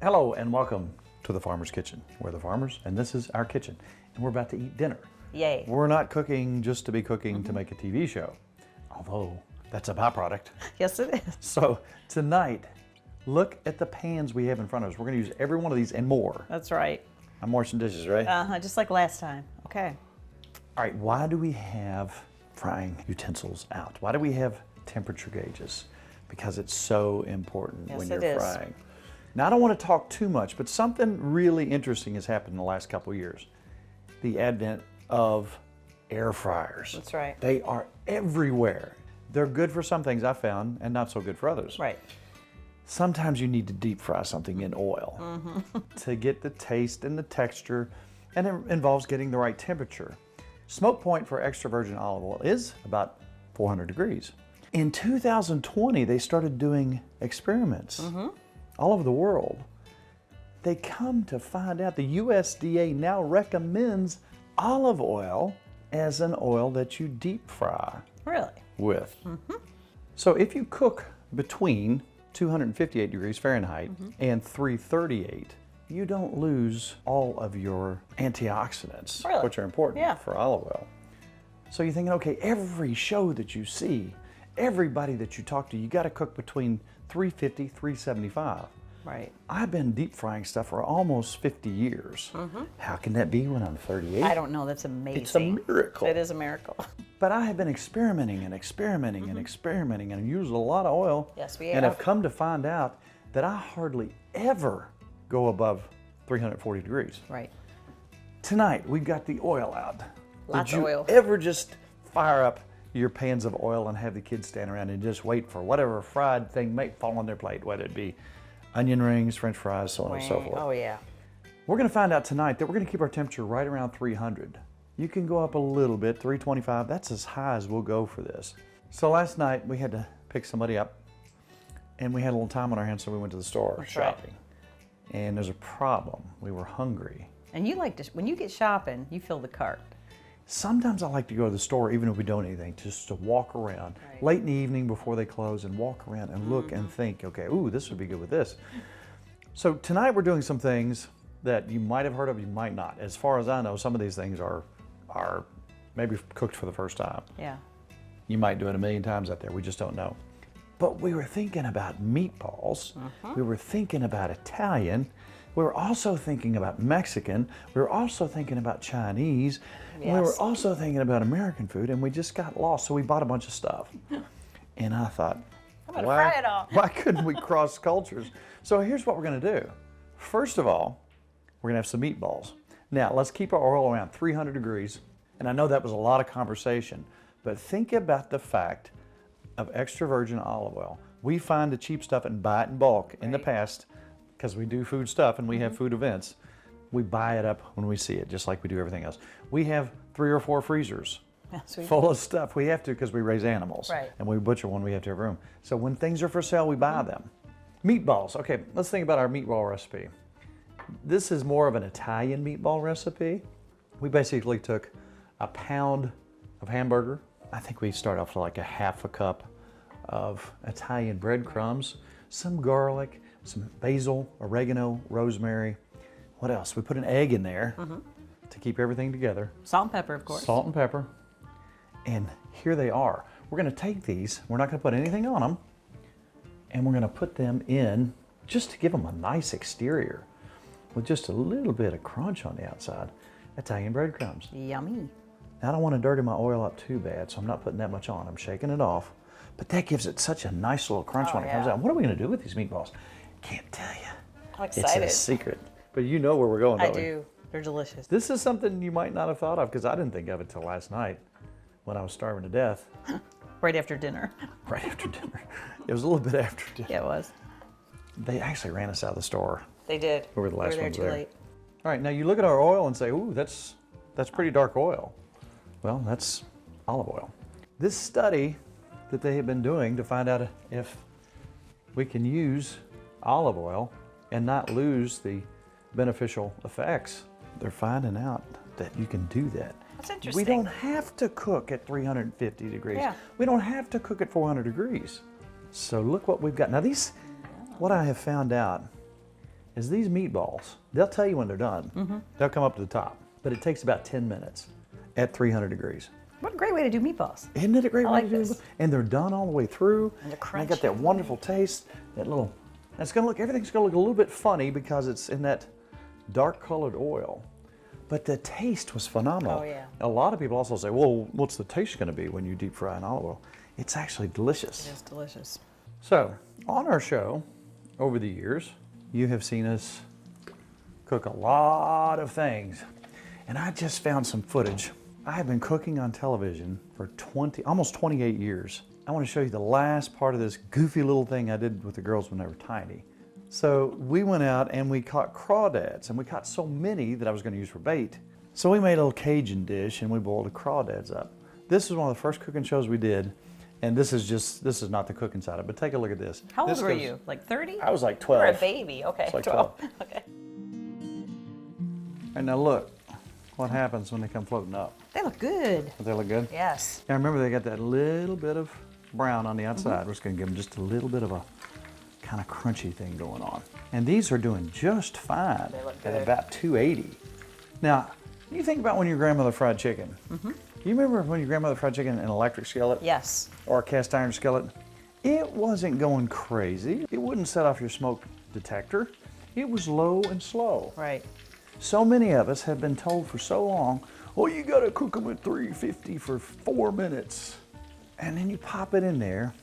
Hello and welcome to the Farmer's Kitchen. We're the farmers and this is our kitchen and we're about to eat dinner. Yay. We're not cooking just to be cooking to make a TV show, although that's a byproduct. Yes, it is. So tonight, look at the pans we have in front of us. We're going to use every one of these and more. That's right. I'm washing dishes, right? Just like last time. Okay. All right, why do we have frying utensils out? Why do we have temperature gauges? Because it's so important Yes, when it you're is. frying. Now, I don't want to talk too much, but something really interesting has happened in the last couple of years. The advent of air fryers. That's right. They are everywhere. They're good for some things I found and not so good for others. Right. Sometimes you need to deep fry something in oil to get the taste and the texture, and it involves getting the right temperature. Smoke point for extra virgin olive oil is about 400 degrees. In 2020, they started doing experiments all over the world. They come to find out the USDA now recommends olive oil as an oil that you deep fry Really? with. So if you cook between 258 degrees Fahrenheit and 338, you don't lose all of your antioxidants, Really? which are important Yeah. for olive oil. So you're thinking, okay, every show that you see, everybody that you talk to, you got to cook between 350, 375. Right. I've been deep frying stuff for almost 50 years. How can that be when I'm 38? I don't know. That's amazing. It's a miracle. It is a miracle. But I have been experimenting and experimenting and experimenting and used a lot of oil. Yes, we And have. have come to find out that I hardly ever go above 340 degrees. Right. Tonight, we've got the oil out. Lots Did of you oil. ever just fire up your pans of oil and have the kids stand around and just wait for whatever fried thing may fall on their plate, whether it be onion rings, french fries, so on and so forth? Oh, yeah. We're going to find out tonight that we're going to keep our temperature right around 300. You can go up a little bit, 325. That's as high as we'll go for this. So last night we had to pick somebody up, and we had a little time on our hands, so we went to the store That's right. shopping. And there's a problem. We were hungry. And you like to, when you get shopping, you fill the cart. Sometimes I like to go to the store, even if we don't eat anything, just to walk around Right. late in the evening before they close and walk around and look and think, okay, ooh, this would be good with this. So tonight we're doing some things that you might have heard of, you might not. As far as I know, some of these things are maybe cooked for the first time. Yeah. You might do it a million times out there, we just don't know. But we were thinking about meatballs, we were thinking about Italian, we were also thinking about Mexican, we were also thinking about Chinese, and we were Yes. also thinking about American food, and we just got lost, so we bought a bunch of stuff. And I thought, I'm gonna fry it all. why couldn't we cross cultures? So here's what we're gonna do. First of all, we're gonna have some meatballs. Now, let's keep our oil around 300 degrees. And I know that was a lot of conversation, but think about the fact of extra virgin olive oil. We find the cheap stuff and buy it in bulk in the Right. past, because we do food stuff and we have food events. We buy it up when we see it, just like we do everything else. We have 3 or 4 freezers Yes, we full of stuff. We have to because we raise animals. Right. And we butcher one, we have to have room. So when things are for sale, we buy them. Meatballs. Okay, let's think about our meatball recipe. This is more of an Italian meatball recipe. We basically took a pound of hamburger. I think we start off with like a half a cup of Italian breadcrumbs, some garlic, some basil, oregano, rosemary. What else? We put an egg in there to keep everything together. Salt and pepper, of course. Salt and pepper. And here they are. We're going to take these, we're not going to put anything on them, and we're going to put them in just to give them a nice exterior with just a little bit of crunch on the outside. Italian breadcrumbs. Yummy. Now, I don't want to dirty my oil up too bad, so I'm not putting that much on. I'm shaking it off. But that gives it such a nice little crunch Oh, when it comes yeah. out. What are we going to do with these meatballs? Can't tell you. I'm It's excited. a secret. But you know where we're going, I don't we? do. They're delicious. This is something you might not have thought of, because I didn't think of it till last night when I was starving to death. Right after dinner. Right after dinner. It was a little bit after dinner. Yeah, it was. They actually ran us out of the store. They did. We were the last there ones too there. late. All right, now you look at our oil and say, ooh, that's pretty dark oil. Well, that's olive oil. This study that they have been doing to find out if we can use olive oil and not lose the beneficial effects, they're finding out that you can do that. That's interesting. We don't have to cook at 350 degrees. Yeah. We don't have to cook at 400 degrees. So look what we've got. Now these, what I have found out is these meatballs, they'll tell you when they're done. They'll come up to the top, but it takes about 10 minutes at 300 degrees. What a great way to do meatballs. Isn't it a great I way like to do this. it? And they're done all the way through. And they're they got that crunchy. wonderful taste, that little, it's gonna look, everything's gonna look a little bit funny because it's in that dark colored oil. But the taste was phenomenal. Oh, yeah. A lot of people also say, well, what's the taste gonna be when you deep fry in olive oil? It's actually delicious. It is delicious. So, on our show, over the years, you have seen us cook a lot of things. And I just found some footage. I have been cooking on television for almost 28 years. I want to show you the last part of this goofy little thing I did with the girls when they were tiny. So we went out and we caught crawdads, and we caught so many that I was going to use for bait. So we made a little Cajun dish and we boiled the crawdads up. This is one of the first cooking shows we did, and this is not the cooking side of it, but take a look at this. How old This were goes- you? Like 30? I was like You were 12. a baby. Okay. It's like 12. Okay. And now look what happens when they come floating up. They look good. Don't they look good? Yes. Now remember, they got that little bit of brown on the outside. We're just going to give them just a little bit of a kind of crunchy thing going on. And these are doing just fine They look at good. about 280. Now, you think about when your grandmother fried chicken. You remember when your grandmother fried chicken in an electric skillet Yes. or a cast iron skillet? It wasn't going crazy. It wouldn't set off your smoke detector. It was low and slow. Right. So many of us have been told for so long, well, you gotta cook them at 350 for 4 minutes. And then you pop it in there.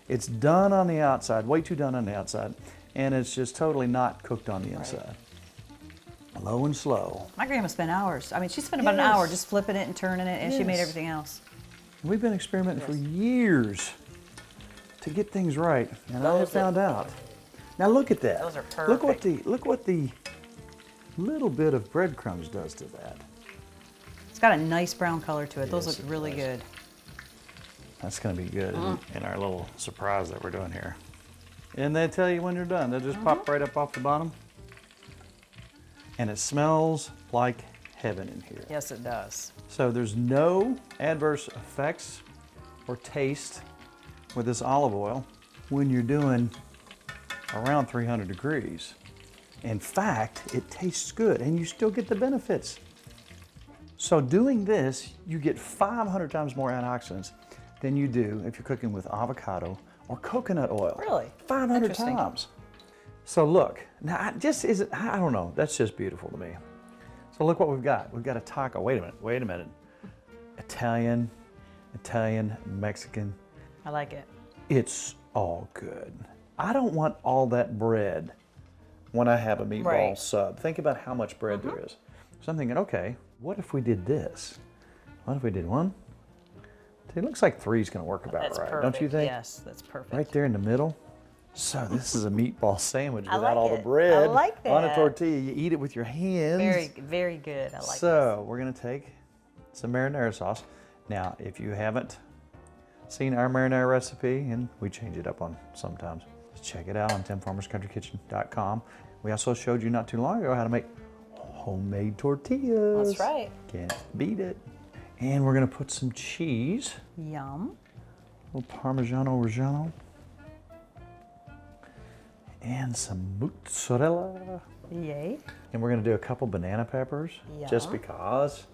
It's done on the outside, way too done on the outside, and it's just totally not cooked on the inside. Low and slow. My grandma spent hours. I mean, she spent about an Yes. hour just flipping it and turning it, and she made Yes. everything else. We've been experimenting for years to get things right, and I have Those found look out. Now look at that. Those are Look what perfect. the little bit of breadcrumbs does to that. It's got a nice brown color to it. Those Yes, look it really does. good. That's going to be good in our little surprise that we're doing here. And they tell you when you're done. They just pop right up off the bottom. And it smells like heaven in here. Yes, it does. So there's no adverse effects or taste with this olive oil when you're doing around 300 degrees. In fact, it tastes good and you still get the benefits. So doing this, you get 500 times more antioxidants than you do if you're cooking with avocado or coconut oil. Really? 500 Interesting. times. So look, now I don't know, that's just beautiful to me. So look what we've got. We've got a taco. Wait a minute. Italian, Mexican. I like it. It's all good. I don't want all that bread when I have a meatball Right. sub. Think about how much bread there is. So I'm thinking, okay, what if we did this? What if we did one? It looks like 3's gonna work about That's right, perfect. don't you think? Yes, that's perfect. Right there in the middle. So this is a meatball sandwich I without like all the it. bread I like on a that. tortilla. You eat it with your hands. Very, very good. I like it. So we're gonna take some marinara sauce. Now, if you haven't seen our marinara recipe, and we change it up on sometimes, just check it out on timfarmerscountrykitchen.com. We also showed you not too long ago how to make homemade tortillas. That's right. Can't beat it. And we're gonna put some cheese, Yum. a little Parmigiano Reggiano, and some mozzarella. Yay. And we're gonna do a couple banana peppers, just Yum. because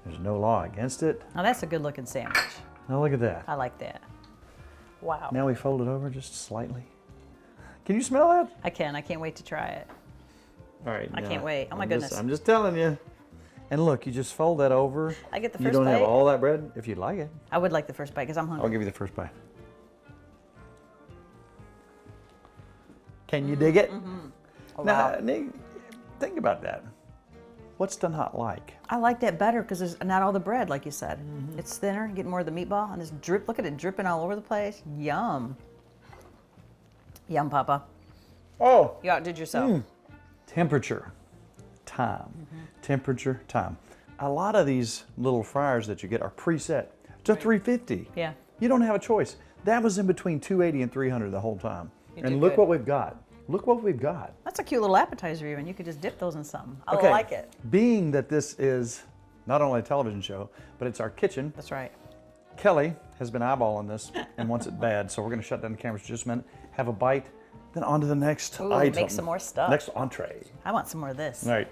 there's no law against it. Now that's a good looking sandwich. Now look at that. I like that. Wow. Now we fold it over just slightly. Can you smell that? I can. I can't wait to try it. All right. I can't wait. Oh my I'm goodness. I'm just telling you. And look, you just fold that over. I get the You first don't have bite? all that bread if you'd like it. I would like the first bite because I'm I'll hungry. give you the first bite. Can you dig it? Oh, Now, wow. Nick, think about that. What's the not like? I like that better because there's not all the bread, like you said. It's thinner, get more of the meatball, and this drip. Look at it dripping all over the place. Yum. Yum, Papa. Oh, You outdid yourself. temperature, time. Temperature, time. A lot of these little fryers that you get are preset to 350. Yeah. You don't have a choice. That was in between 280 and 300 the whole time. You And did look good. what we've got. Look what we've got. That's a cute little appetizer even. You could just dip those in something. I Okay, like it. Being that this is not only a television show, but it's our kitchen, That's right. Kelly has been eyeballing this and wants it bad, so we're gonna shut down the cameras for just a minute, have a bite. Then on to the next Ooh, item. make some more stuff. Next entree. I want some more of this. All right.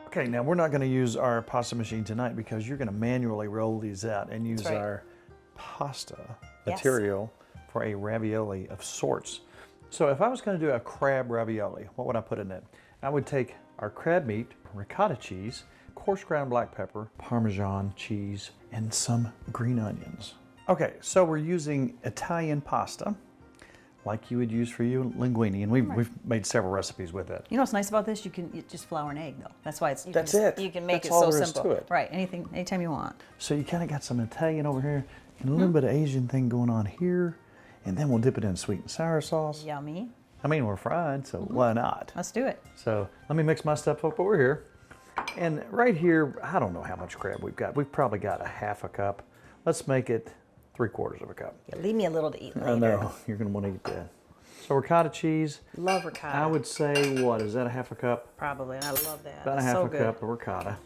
Okay, now we're not going to use our pasta machine tonight because you're going to manually roll these out and use our pasta material for a ravioli of sorts. So if I was going to do a crab ravioli, what would I put in it? I would take our crab meat, ricotta cheese, coarse ground black pepper, Parmesan cheese, and some green onions. Okay, so we're using Italian pasta like you would use for your linguine, and we've made several recipes with it. You know what's nice about this? You can just flour and egg though. That's why it's. That's it. You can make That's it all so there is simple. to it. Right. Anytime you want. So you kind of got some Italian over here and a little bit of Asian thing going on here, and then we'll dip it in sweet and sour sauce. Yummy. I mean, we're fried, so why not? Let's do it. So let me mix my stuff up over here. And right here, I don't know how much crab we've got. We've probably got a half a cup. Let's make it 3/4 of a cup. Yeah, leave me a little to eat later. I know, you're gonna want to eat that. So ricotta cheese. Love ricotta. I would say, what, is that a half a cup? Probably, and I love that. About a half a cup of ricotta.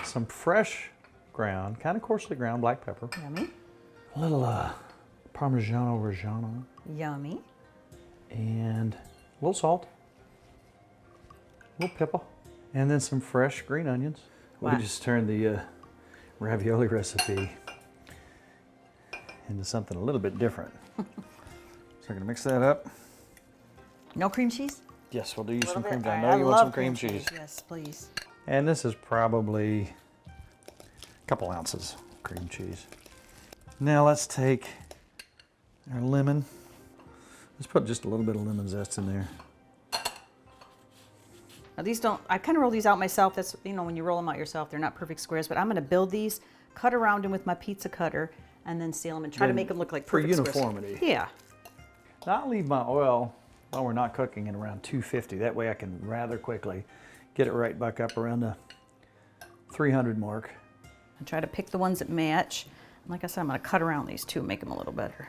Some fresh ground, kind of coarsely ground black pepper. Yummy. A little Parmigiano Reggiano. Yummy. And a little salt. A little pepper. And then some fresh green onions. Wow. We just turned the ravioli recipe into something a little bit different. So we're gonna mix that up. No cream cheese? Yes, we'll do you some cream cheese. All I right, know you want love some cream cheese. Yes, please. And this is probably a couple ounces of cream cheese. Now let's take our lemon. Let's put just a little bit of lemon zest in there. Now these don't, I kind of roll these out myself. That's, you know, when you roll them out yourself, they're not perfect squares, but I'm gonna build these, cut around them with my pizza cutter, and then seal them and try to make them look like perfect for squares. uniformity. Yeah. Now I'll leave my oil while we're not cooking at around 250. That way I can rather quickly get it right back up around the 300 mark. And try to pick the ones that match. And like I said, I'm gonna cut around these too, make them a little better.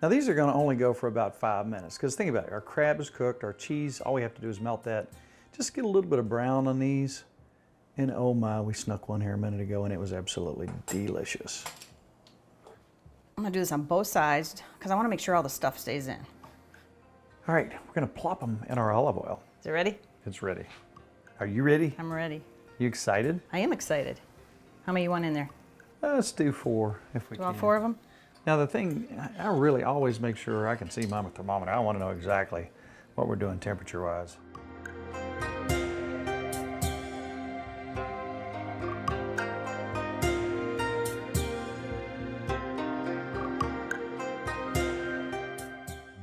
Now these are gonna only go for about 5 minutes, because think about it, our crab is cooked, our cheese, all we have to do is melt that. Just get a little bit of brown on these. And oh my, we snuck one here a minute ago and it was absolutely delicious. I'm gonna do this on both sides because I wanna make sure all the stuff stays in. All right, we're gonna plop them in our olive oil. Is it ready? It's ready. Are you ready? I'm ready. You excited? I am excited. How many you want in there? Let's do 4 if we Do you can. want 4 of them? Now the thing, I really always make sure I can see my thermometer. I want to know exactly what we're doing temperature-wise.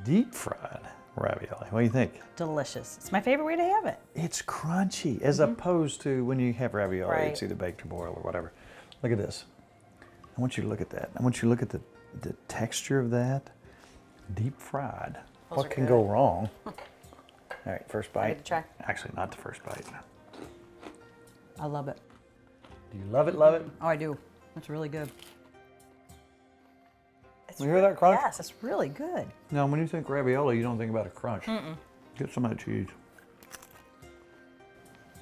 Deep fried ravioli. What do you think? Delicious. It's my favorite way to have it. It's crunchy as opposed to when you have ravioli, Right. it's either baked or boiled or whatever. Look at this. I want you to look at that. I want you to look at the texture of that. Deep fried. Those What are can good. go wrong? All right, first Ready bite. to try? Actually, not the first bite. I love it. Do you love it, love it? Oh, I do. It's really good. You hear that crunch? Yes, it's really good. Now, when you think ravioli, you don't think about a crunch. Get some of that cheese.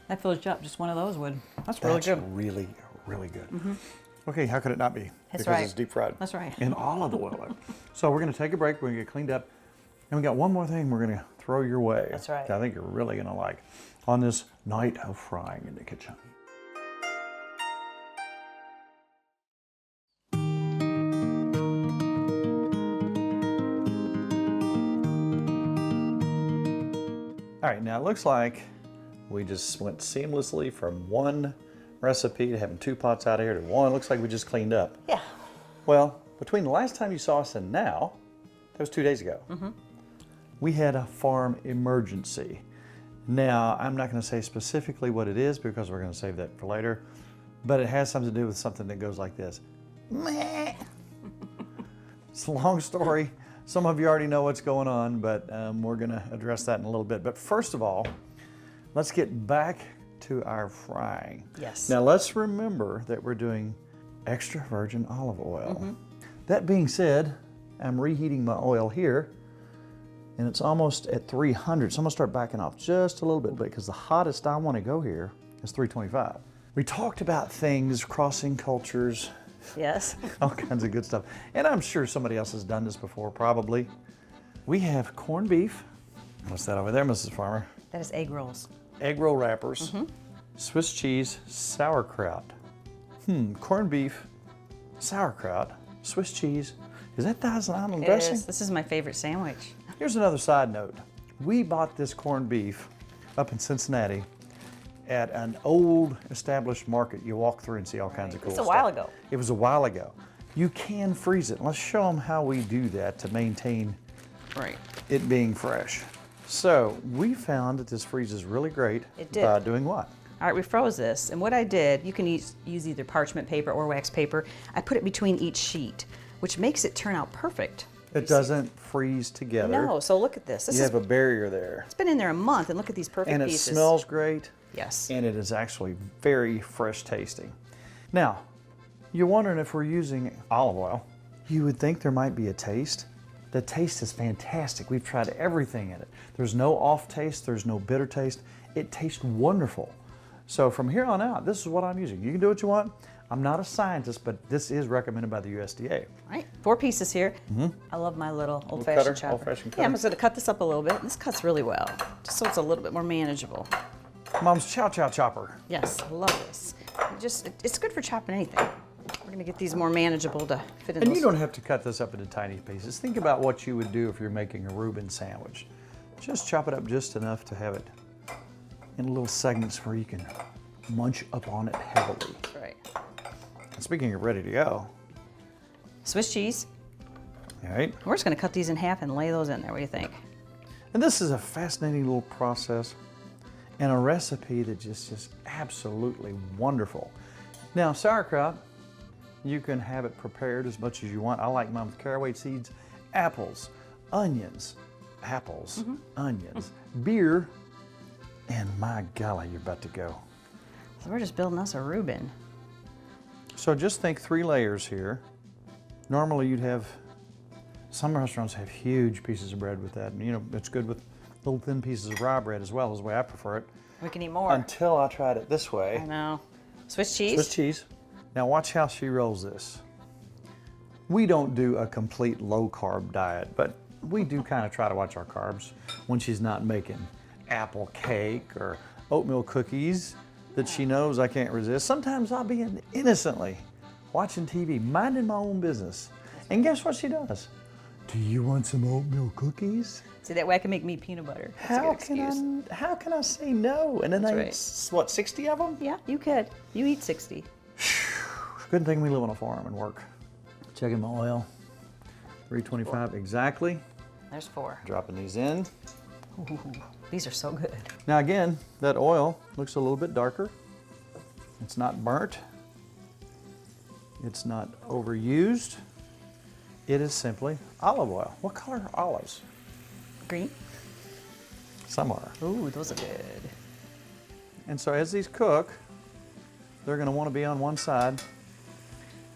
That fills you up. Just one of those would. That's really That's good. really, really good. Okay, how could it not be? That's because right. it's deep fried. That's right. In olive oil. So we're going to take a break. We're going to get cleaned up. And we got one more thing we're going to throw your way. That's right. That I think you're really going to like on this night of frying in the kitchen. All right, now it looks like we just went seamlessly from one recipe to having 2 pots out of here to one. It looks like we just cleaned up. Yeah. Well, between the last time you saw us and now, that was 2 days ago, we had a farm emergency. Now, I'm not going to say specifically what it is because we're going to save that for later, but it has something to do with something that goes like this. Meh. It's a long story. Some of you already know what's going on, but we're going to address that in a little bit. But first of all, let's get back to our frying. Yes. Now let's remember that we're doing extra virgin olive oil. That being said, I'm reheating my oil here and it's almost at 300. So I'm gonna start backing off just a little bit because the hottest I want to go here is 325. We talked about things, crossing cultures, Yes. all kinds of good stuff. And I'm sure somebody else has done this before, probably. We have corned beef. What's that over there, Mrs. Farmer? That is egg rolls. Egg roll wrappers, Swiss cheese, sauerkraut. Corned beef, sauerkraut, Swiss cheese. Is that Thousand Island dressing? This is my favorite sandwich. Here's another side note. We bought this corned beef up in Cincinnati at an old established market. You walk through and see all kinds of cool stuff. It's a while ago. It was a while ago. You can freeze it. Let's show them how we do that to maintain Right. it being fresh. So we found that this freezes really great. It did. By doing what? All right, we froze this, and what I did, you can use either parchment paper or wax paper. I put it between each sheet, which makes it turn out perfect. It doesn't freeze together. No, so look at this. This You has have a barrier there. been in there a month, and look at these perfect And it pieces. smells great. Yes. And it is actually very fresh tasting. Now, you're wondering if we're using olive oil. You would think there might be a taste. The taste is fantastic. We've tried everything in it. There's no off taste, there's no bitter taste. It tastes wonderful. So from here on out, this is what I'm using. You can do what you want. I'm not a scientist, but this is recommended by the USDA. Right, 4 pieces here. I love my little old-fashioned cutter, chopper. old-fashioned Yeah, I'm cutter. just gonna cut this up a little bit. This cuts really well, just so it's a little bit more manageable. Mom's Chow Chow Chopper. Yes, I love this. It's good for chopping anything. We're gonna get these more manageable to fit in And those. you don't have to cut this up into tiny pieces. Think about what you would do if you're making a Reuben sandwich. Just chop it up just enough to have it in little segments where you can munch up on it heavily. Right. And speaking of ready to go, Swiss cheese. all right? We're just gonna cut these in half and lay those in there. What do you think? And this is a fascinating little process and a recipe that's just absolutely wonderful. Now, sauerkraut, you can have it prepared as much as you want. I like mine with caraway seeds, apples, onions, onions, beer, and my golly, you're about to go. So we're just building us a Reuben. So just think 3 layers here. Normally you'd have, some restaurants have huge pieces of bread with that. And, you know, it's good with little thin pieces of rye bread as well, is the way I prefer it. We can eat more. Until I tried it this I way. know. Swiss cheese. Swiss cheese. Now watch how she rolls this. We don't do a complete low carb diet, but we do kind of try to watch our carbs when she's not making apple cake or oatmeal cookies that she knows I can't resist. Sometimes I'll be innocently watching TV, minding my own business. And guess what she does? Do you want some oatmeal cookies? See, that way I can make me peanut butter. That's a good excuse. How can I say no? And then That's I right. eat, what, 60 of them? Yeah, you could. You eat 60. Good thing we live on a farm and work. Checking my oil. 325 exactly. There's 4. Dropping these in. Ooh, these are so good. Now again, that oil looks a little bit darker. It's not burnt. It's not overused. It is simply olive oil. What color are olives? Green. Some are. Ooh, those are good. And so as these cook, they're going to want to be on one side,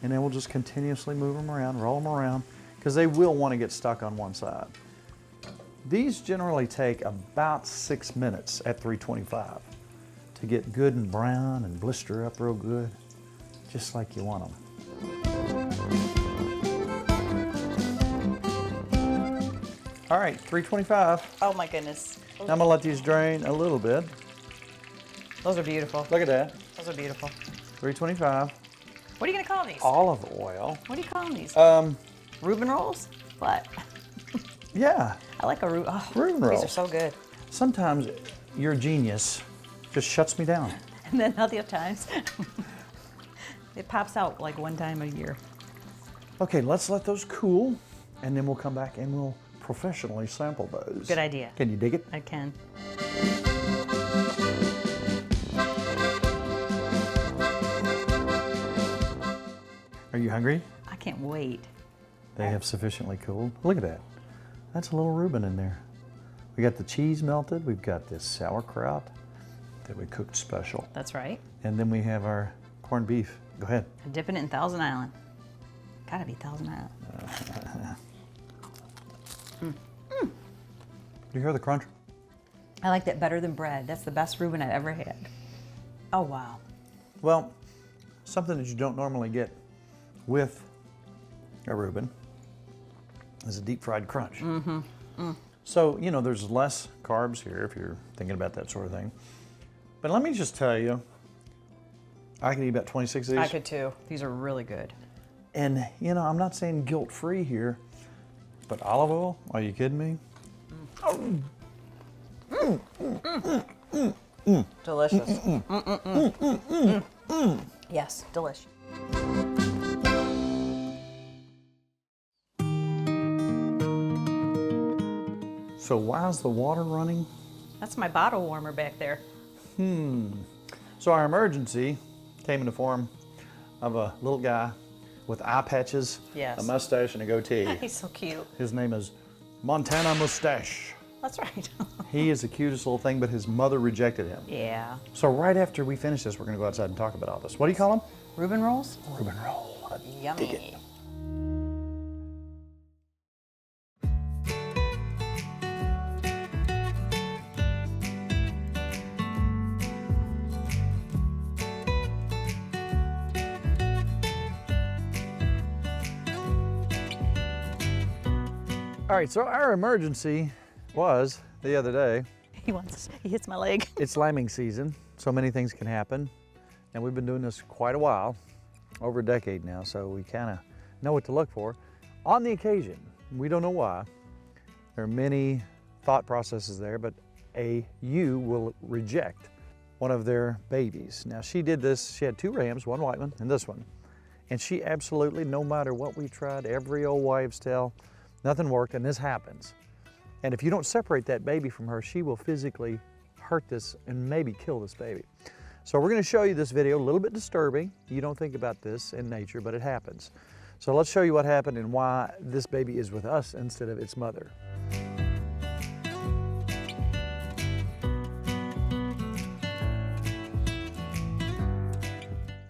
and then we'll just continuously move them around, roll them around, because they will want to get stuck on one side. These generally take about 6 minutes at 325 to get good and brown and blister up real good, just like you want them. All right, 325. Oh my goodness. Now I'm gonna let these drain a little bit. Those are beautiful. Look at that. Those are beautiful. 325. What are you gonna call these? Olive oil. What do you call these? Um, Reuben rolls? What? yeah. I like a Reuben. Oh, Reuben these rolls. are so good. Sometimes your genius just shuts me down. And then other times, it pops out like one time a year. Okay, let's let those cool, and then we'll come back and we'll professionally sample those. Good idea. Can you dig it? I can. Are you hungry? I can't wait. They have sufficiently cooled. Look at that. That's a little Reuben in there. We got the cheese melted. We've got this sauerkraut that we cooked special. That's right. And then we have our corned beef. Go ahead. I'm dipping it in Thousand Island. Gotta be Thousand Island. You hear the crunch? I like that better than bread. That's the best Reuben I've ever had. Oh, wow. Well, something that you don't normally get with a Reuben is a deep fried crunch. So, you know, there's less carbs here if you're thinking about that sort of thing. But let me just tell you, I could eat about 26 of these. I could too. These are really good. And, you know, I'm not saying guilt-free here, but olive oil, are you kidding me? Delicious. Yes, delicious. So why is the water running? That's my bottle warmer back there. So our emergency came in the form of a little guy with eye patches, Yes. a mustache, and a goatee. He's so cute. His name is Montana Mustache. That's right. He is the cutest little thing, but his mother rejected him. Yeah. So right after we finish this, we're gonna go outside and talk about all this. What do you call them? Reuben rolls? Reuben roll. I dig it. Yummy. All right, so our emergency was the other day. He hits my leg. It's lambing season, so many things can happen. And we've been doing this quite a while, over a decade now, so we kind of know what to look for. On the occasion, we don't know why, there are many thought processes there, but a ewe will reject one of their babies. Now she did this, she had two rams, one white one and this one. And she absolutely, no matter what we tried, every old wives' tale, nothing worked, and this happens. And if you don't separate that baby from her, she will physically hurt this and maybe kill this baby. So we're gonna show you this video, a little bit disturbing. You don't think about this in nature, but it happens. So let's show you what happened and why this baby is with us instead of its mother.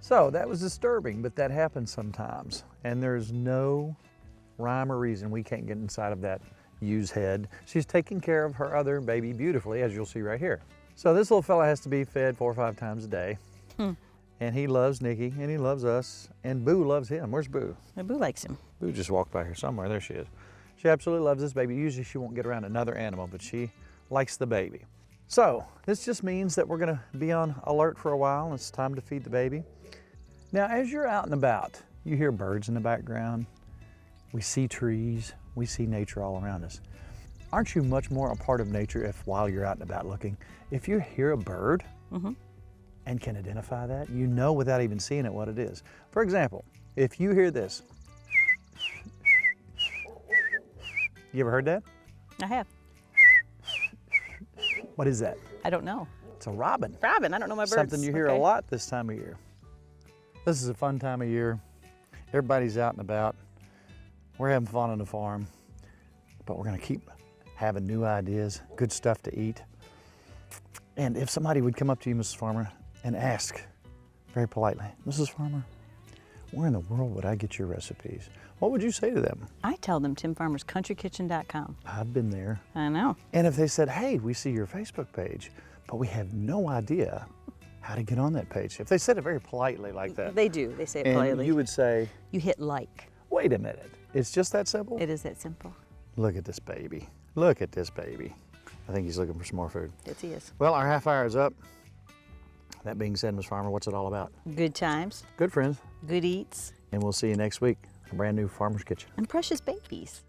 So that was disturbing, but that happens sometimes. And there's no rhyme or reason we can't get inside of that ewe's head. She's taking care of her other baby beautifully, as you'll see right here. So this little fella has to be fed 4 or 5 times a day. And he loves Nikki, and he loves us, and Boo loves him. Where's Boo? Boo likes him. Boo just walked by here somewhere. There she is. She absolutely loves this baby. Usually she won't get around another animal, but she likes the baby. So this just means that we're gonna be on alert for a while, and it's time to feed the baby. Now, as you're out and about, you hear birds in the background. We see trees. We see nature all around us. Aren't you much more a part of nature if, while you're out and about looking, if you hear a bird and can identify that, you know without even seeing it what it is. For example, if you hear this, you ever heard that? I have. What is that? I don't know. It's a robin. Robin, I don't know my birds. Something you hear Okay. a lot this time of year. This is a fun time of year. Everybody's out and about. We're having fun on the farm, but we're gonna keep having new ideas, good stuff to eat. And if somebody would come up to you, Mrs. Farmer, and ask very politely, Mrs. Farmer, where in the world would I get your recipes? What would you say to them? I tell them timfarmerscountrykitchen.com. I've been there. I know. And if they said, hey, we see your Facebook page, but we have no idea how to get on that page. If they said it very politely like that. They do. They say it And politely. you would say, You hit like. wait a minute, it's just that simple? It is that simple. Look at this baby. Look at this baby. I think he's looking for some more food. Yes, he is. Well, our half hour is up. That being said, Ms. Farmer, what's it all about? Good times, Good friends, good eats, and we'll see you next week. A brand new Farmer's Kitchen. and precious babies.